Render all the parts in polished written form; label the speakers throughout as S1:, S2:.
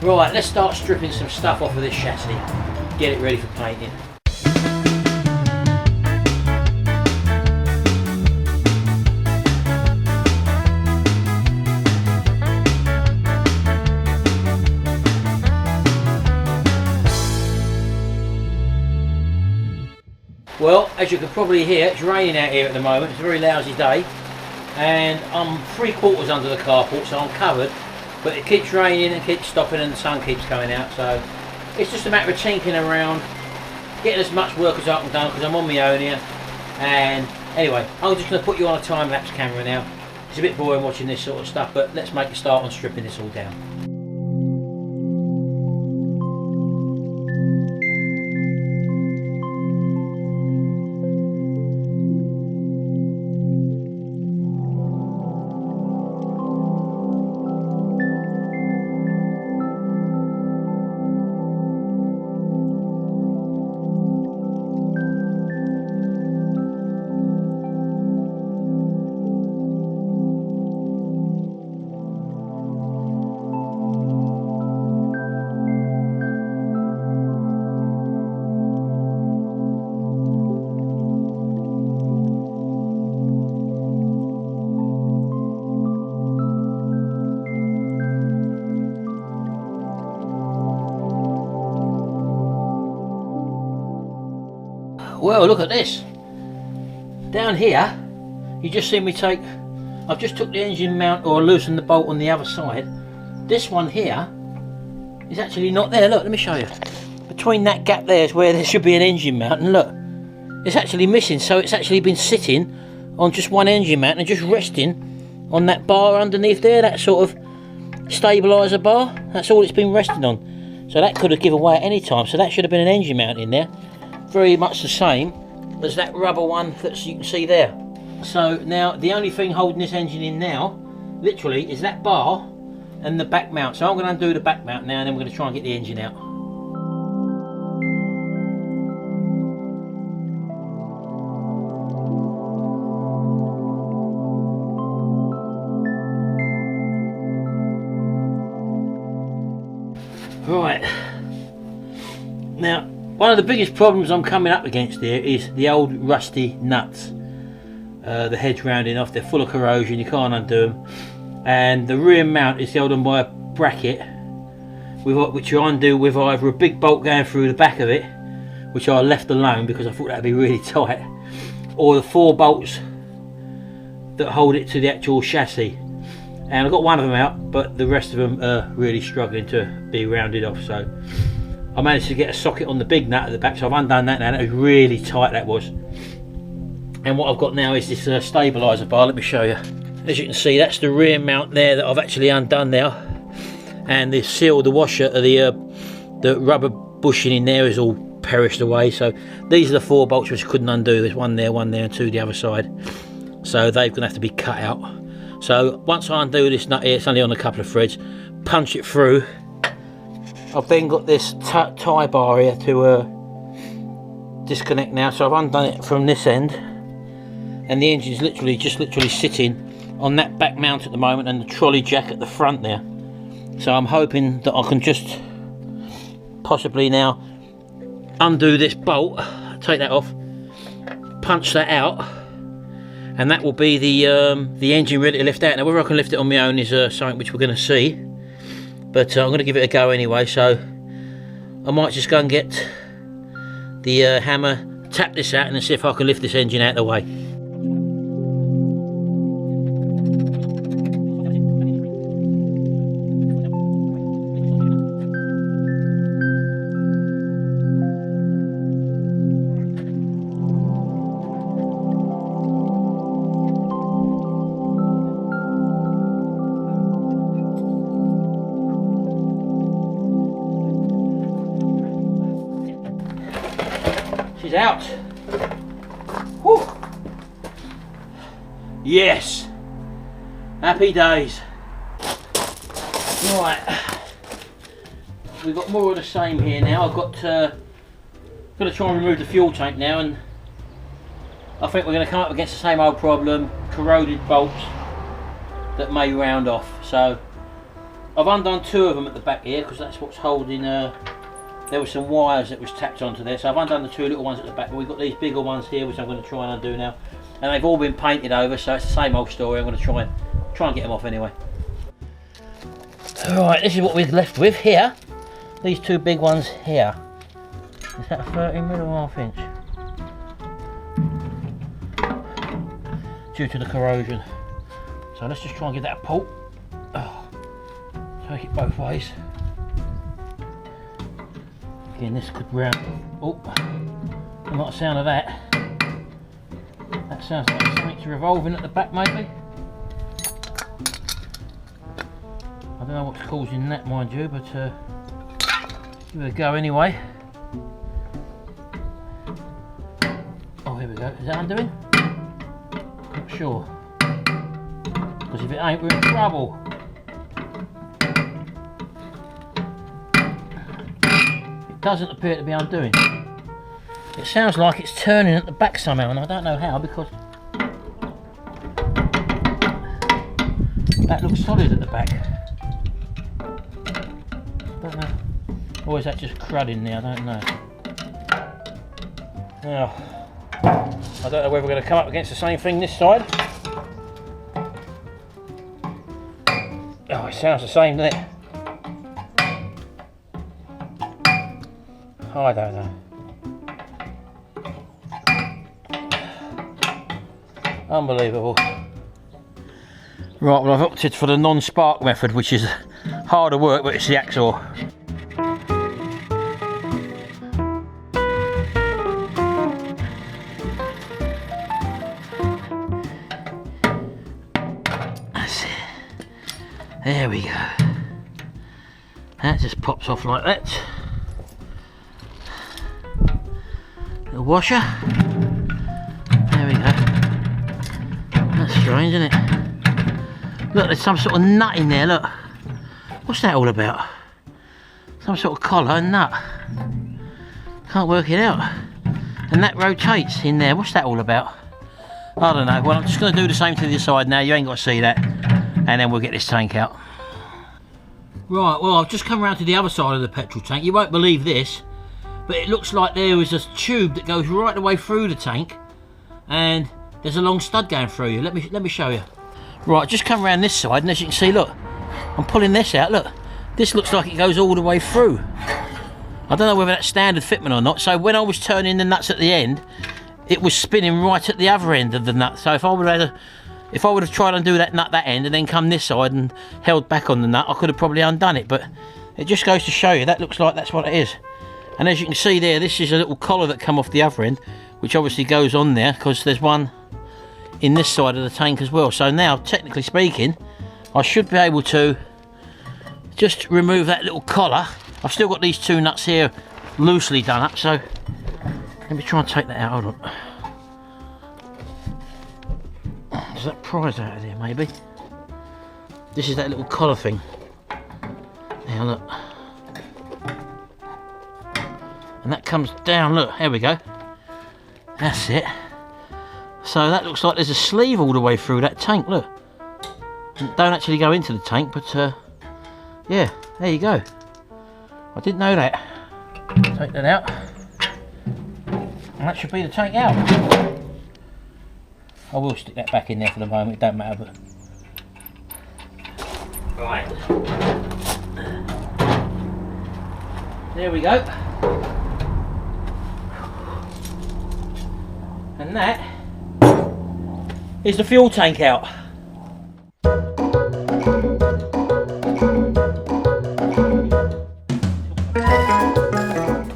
S1: Right, let's start stripping some stuff off of this chassis, get it ready for painting. Well, as you can probably hear, it's raining out here at the moment. It's a very lousy day, and I'm 3/4 under the carport, so I'm covered, but it keeps raining and keeps stopping and the sun keeps coming out, so it's just a matter of tinkering around, getting as much work as I can do because I'm on my own here. And anyway, I'm just going to put you on a time-lapse camera now. It's a bit boring watching this sort of stuff, but let's make a start on stripping this all down. Well, look at this. Down here, you just see me take, I've just took the engine mount or loosened the bolt on the other side. This one here is actually not there. Look, let me show you. Between that gap there is where there should be an engine mount, and look, it's actually missing. So it's actually been sitting on just one engine mount and just resting on that bar underneath there, that sort of stabiliser bar. That's all it's been resting on. So that could have given way at any time. So that should have been an engine mount in there. Very much the same as that rubber one that you can see there. So now the only thing holding this engine in now, literally, is that bar and the back mount. So I'm going to undo the back mount now, and then we're going to try and get the engine out. Right, now one of the biggest problems I'm coming up against here is the old rusty nuts. The heads rounding off, they're full of corrosion, you can't undo them. And the rear mount is held on by a bracket, which you undo with either a big bolt going through the back of it, which I left alone because I thought that would be really tight, or the 4 bolts that hold it to the actual chassis. And I got one of them out, but the rest of them are really struggling to be rounded off. So I managed to get a socket on the big nut at the back, so I've undone that now. That was really tight, that was. And what I've got now is this stabiliser bar. Let me show you. As you can see, that's the rear mount there that I've actually undone now. And the seal, the washer, the rubber bushing in there is all perished away. So these are the 4 bolts which I couldn't undo. There's one there, and 2 the other side. So they're going to have to be cut out. So once I undo this nut here, it's only on a couple of threads, punch it through. I've then got this tie bar here to disconnect now, so I've undone it from this end, and the engine's literally sitting on that back mount at the moment, and the trolley jack at the front there. So I'm hoping that I can just possibly now undo this bolt, take that off, punch that out, and that will be the engine ready to lift out. Now whether I can lift it on my own is something which we're going to see, but I'm going to give it a go anyway. So I might just go and get the hammer, tap this out, and then see if I can lift this engine out of the way. She's out. Whew. Yes, happy days. Right, we've got more of the same here now. I've got going to try and remove the fuel tank now, and I think we're going to come up against the same old problem, corroded bolts that may round off. So I've undone 2 of them at the back here because that's what's holding. There were some wires that was tapped onto there, so I've undone the 2 little ones at the back, but we've got these bigger ones here which I'm going to try and undo now, and they've all been painted over, so it's the same old story. I'm going to try and get them off anyway. Alright, this is what we're left with here. These 2 big ones here. Is that a 13mm or 1/2 inch? Due to the corrosion. So let's just try and give that a pull. Oh, take it both ways. Again, this could round. Oh, I like the sound of that. That sounds like something's revolving at the back, maybe. I don't know what's causing that, mind you, but give it a go anyway. Oh, here we go. Is that undoing? Not sure. Because if it ain't, we're in trouble. It doesn't appear to be undoing. It sounds like it's turning at the back somehow, and I don't know how, because that looks solid at the back. Don't know. Or is that just crud in there? I don't know. Now, I don't know whether we're going to come up against the same thing this side. Oh, it sounds the same, doesn't it? I don't know. Unbelievable. Right, well, I've opted for the non-spark method, which is harder work, but it's the hacksaw. That's it. There we go. That just pops off like that. Little washer. There we go. That's strange, isn't it? Look, there's some sort of nut in there, look. What's that all about? Some sort of collar and nut. Can't work it out. And that rotates in there. What's that all about? I don't know. Well, I'm just going to do the same to the side now. You ain't got to see that. And then we'll get this tank out. Right, well, I've just come around to the other side of the petrol tank. You won't believe this, but it looks like there is a tube that goes right the way through the tank, and there's a long stud going through you. Let me show you. Right, just come around this side, and as you can see, look, I'm pulling this out. Look, this looks like it goes all the way through. I don't know whether that's standard fitment or not. So when I was turning the nuts at the end, it was spinning right at the other end of the nut. So if I would have tried and do that nut that end and then come this side and held back on the nut, I could have probably undone it. But it just goes to show you that looks like that's what it is. And as you can see there, this is a little collar that come off the other end, which obviously goes on there because there's one in this side of the tank as well. So now, technically speaking, I should be able to just remove that little collar. I've still got these 2 nuts here loosely done up, so let me try and take that out. Hold on. Does that prise out of there, maybe? This is that little collar thing. Now look. And that comes down, look, there we go. That's it. So that looks like there's a sleeve all the way through that tank, look. It don't actually go into the tank, but yeah, there you go. I didn't know that. Take that out. And that should be the tank out. I will stick that back in there for the moment, it don't matter, but... Right. There we go. And that is the fuel tank out.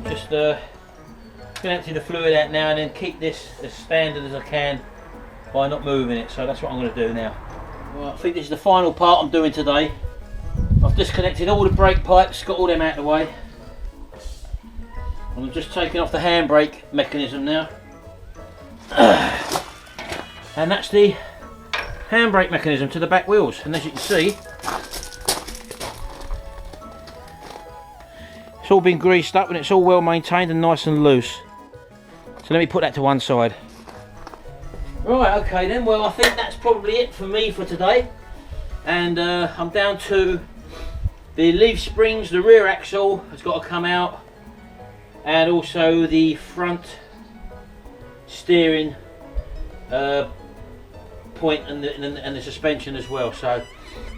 S1: Just gonna empty the fluid out now and then keep this as standard as I can by not moving it. So that's what I'm going to do now. Right, I think this is the final part I'm doing today. I've disconnected all the brake pipes, got all them out of the way. I'm just taking off the handbrake mechanism now. And that's the handbrake mechanism to the back wheels, and as you can see, it's all been greased up and it's all well maintained and nice and loose. So let me put that to one side. Right, okay then, well I think that's probably it for me for today, and I'm down to The leaf springs, the rear axle has got to come out, and also the front steering point and the suspension as well. So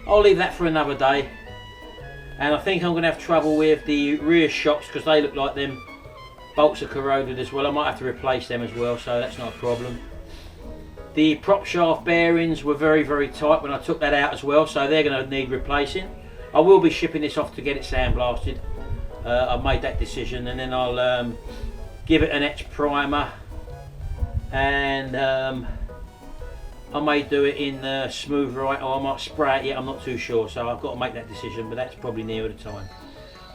S1: I'll leave that for another day. And I think I'm going to have trouble with the rear shocks because they look like them bolts are corroded as well. I might have to replace them as well, so that's not a problem. The prop shaft bearings were very, very tight when I took that out as well, so they're going to need replacing. I will be shipping this off to get it sandblasted. I've made that decision, and then I'll give it an etch primer, and I may do it in smooth right, or I might spray it yet, I'm not too sure, so I've got to make that decision, but that's probably nearer the time.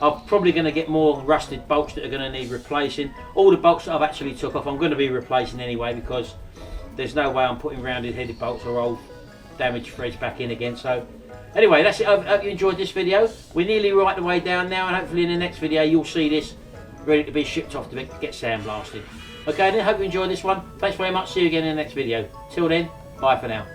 S1: I'm probably going to get more rusted bolts that are going to need replacing. All the bolts that I've actually took off I'm going to be replacing anyway, because there's no way I'm putting rounded headed bolts or old damaged threads back in again. So anyway, that's it. I hope you enjoyed this video. We're nearly right the way down now, and hopefully in the next video you'll see this ready to be shipped off to get sandblasted. Okay then, hope you enjoyed this one. Thanks very much, see you again in the next video. Till then, bye for now.